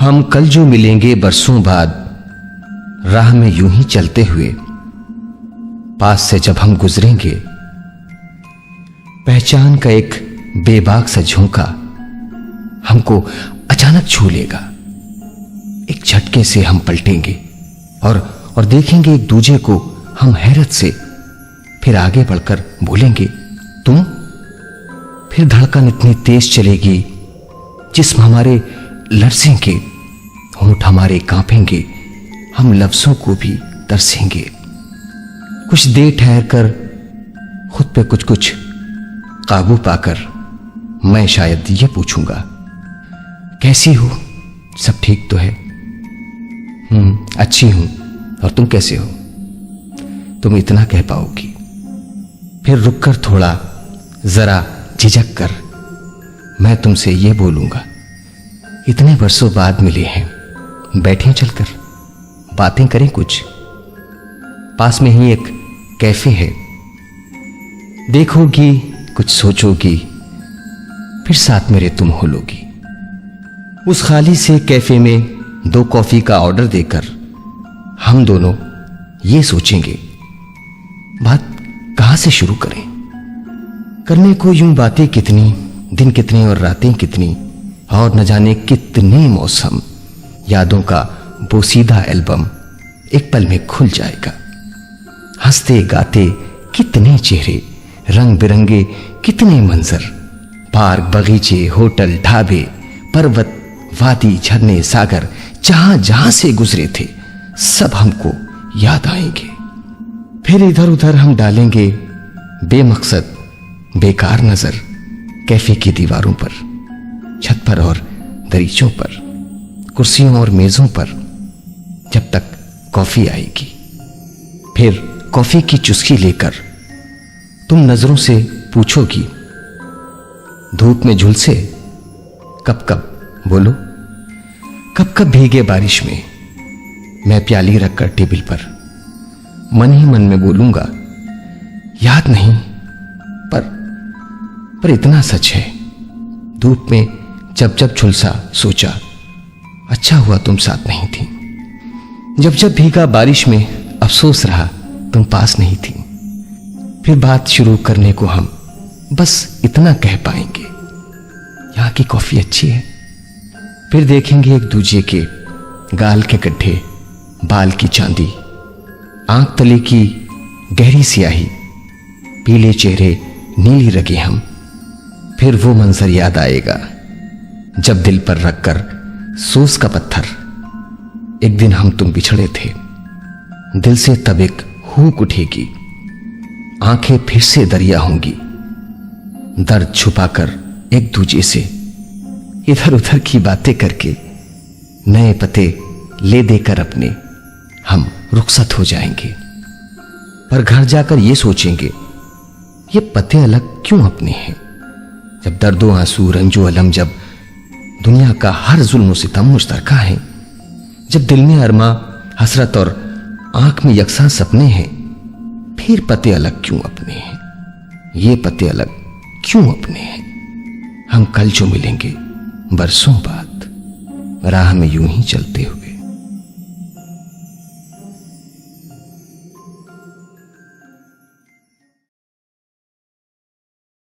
हम कल जो मिलेंगे बरसों बाद, राह में यूं ही चलते हुए, पास से जब हम गुजरेंगे, पहचान का एक बेबाक सा झोंका हमको अचानक छू लेगा। एक झटके से हम पलटेंगे और देखेंगे एक दूजे को हम हैरत से। फिर आगे बढ़कर बोलेंगे, तुम? फिर धड़कन इतनी तेज चलेगी, जिस्म हमारे लरसेंगे, होंठ हमारे कांपेंगे, हम लफ्जों को भी तरसेंगे। कुछ देर ठहर कर खुद पे कुछ काबू पाकर मैं शायद ये पूछूंगा, कैसी हो? सब ठीक तो है? अच्छी हूं। और तुम कैसे हो? तुम इतना कह पाओगी। फिर रुककर थोड़ा जरा झिझक कर मैं तुमसे ये बोलूंगा, इतने वर्षों बाद मिले हैं, बैठे चलकर बातें करें कुछ। पास में ही एक कैफे है, देखोगी कुछ सोचोगी, फिर साथ मेरे तुम हो लोगी। उस खाली से कैफे में 2 कॉफी का ऑर्डर देकर हम दोनों ये सोचेंगे, बात कहां से शुरू करें। करने को यूं बातें कितनी, दिन कितने और रातें कितनी, और न जाने कितने मौसम। यादों का बोसीदा एल्बम एक पल में खुल जाएगा। हंसते गाते कितने चेहरे, रंग बिरंगे कितने मंजर, पार्क, बगीचे, होटल, ढाबे, पर्वत, वादी, झरने, सागर, जहां जहां से गुजरे थे, सब हमको याद आएंगे। फिर इधर उधर हम डालेंगे बेमकसद बेकार नजर, कैफे की दीवारों पर, छत पर और दरीचों पर, कुर्सियों और मेजों पर, जब तक कॉफी आएगी। फिर कॉफी की चुस्की लेकर तुम नजरों से पूछोगी, धूप में झुलसे कब कब, बोलो कब कब भीगे बारिश में। मैं प्याली रखकर टेबल पर मन ही मन में बोलूंगा, याद नहीं, पर इतना सच है, धूप में जब जब झुलसा सोचा, अच्छा हुआ तुम साथ नहीं थी। जब जब भीगा बारिश में अफसोस रहा तुम पास नहीं थी। फिर बात शुरू करने को हम बस इतना कह पाएंगे, यहां की कॉफी अच्छी है। फिर देखेंगे एक दूजे के गाल के गड्ढे, बाल की चांदी, आंख तले की गहरी स्याही, पीले चेहरे, नीली रगे हम। फिर वो मंजर याद आएगा जब दिल पर रखकर सोच का पत्थर एक दिन हम तुम बिछड़े थे। दिल से तब एक हुक उठेगी, आंखें फिर से दरिया होंगी, दर्द छुपाकर एक दूजे से इधर उधर की बातें करके, नए पते ले देकर अपने हम रुखसत हो जाएंगे। पर घर जाकर ये सोचेंगे, ये पते अलग क्यों अपने हैं। जब दर्दो आंसू रंजो अलम, जब दुनिया का हर जुल्म सितम मुश्तरका है, जब दिल में अरमा हसरत और आंख में यकसा सपने हैं, फिर पते अलग क्यों अपने हैं, ये पते अलग क्यों अपने हैं। हम कल जो मिलेंगे बरसों बाद, राह में यूं ही चलते हुए।